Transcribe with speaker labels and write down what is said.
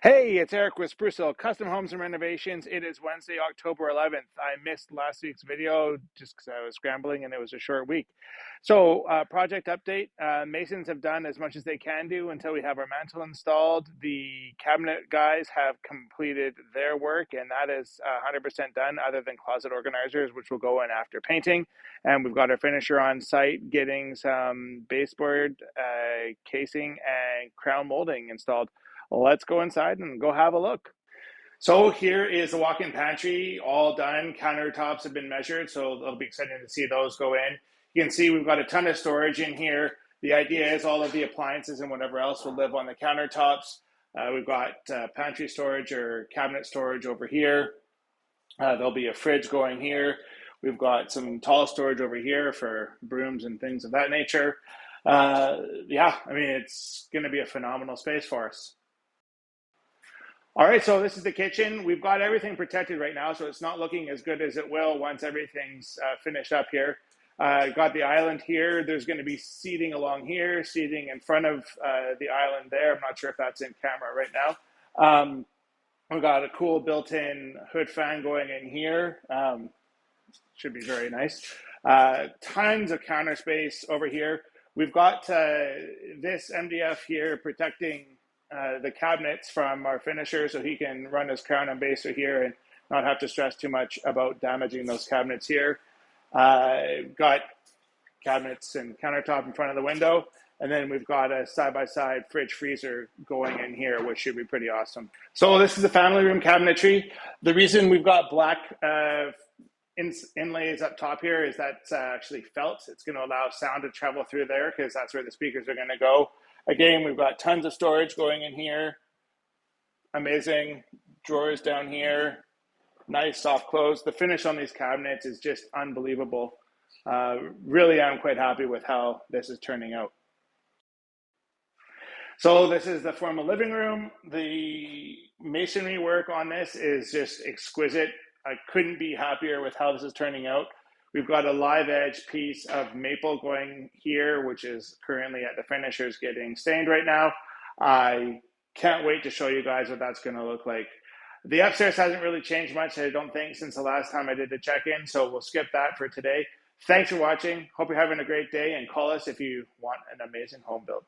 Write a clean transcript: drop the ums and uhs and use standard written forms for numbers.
Speaker 1: Hey, it's Eric with Sprucehill Custom Homes and Renovations. It is Wednesday, October 11th. I missed last week's video just because I was scrambling and it was a short week. So, project update. Masons have done as much as they can do until we have our mantel installed. The cabinet guys have completed their work, and that is 100% done, other than closet organizers, which will go in after painting. And we've got our finisher on site getting some baseboard, casing, and crown molding installed. Let's go inside and go have a look. So here is the walk-in pantry, all done. Countertops have been measured, so it'll be exciting to see those go in. You can see we've got a ton of storage in here. The idea is all of the appliances and whatever else will live on the countertops. We've got pantry storage or cabinet storage over here. There'll be a fridge going here. We've got some tall storage over here for brooms and things of that nature. Yeah, I mean, it's going to be a phenomenal space for us. All right, so this is the kitchen. We've got everything protected right now, so it's not looking as good as it will once everything's finished up here. Got the island here. There's going to be seating along here, seating in front of the island there. I'm not sure if that's in camera right now. We've got a cool built-in hood fan going in here. Should be very nice. Tons of counter space over here. We've got this MDF here protecting the cabinets from our finisher, so he can run his crown and baser here and not have to stress too much about damaging those cabinets here. Got cabinets and countertop in front of the window, and then we've got a side-by-side fridge freezer going in here, which should be pretty awesome. So this is the family room cabinetry. The reason we've got black inlays up top here is that's actually felt. It's going to allow sound to travel through there because that's where the speakers are going to go. Again, we've got tons of storage going in here. Amazing drawers down here. Nice soft close. The finish on these cabinets is just unbelievable. Really, I'm quite happy with how this is turning out. So this is the formal living room. The masonry work on this is just exquisite. I couldn't be happier with how this is turning out. We've got a live edge piece of maple going here, which is currently at the finishers getting stained right now. I can't wait to show you guys what that's going to look like. The upstairs hasn't really changed much, I don't think, since the last time I did the check-in, so we'll skip that for today. Thanks for watching. Hope you're having a great day, and call us if you want an amazing home build.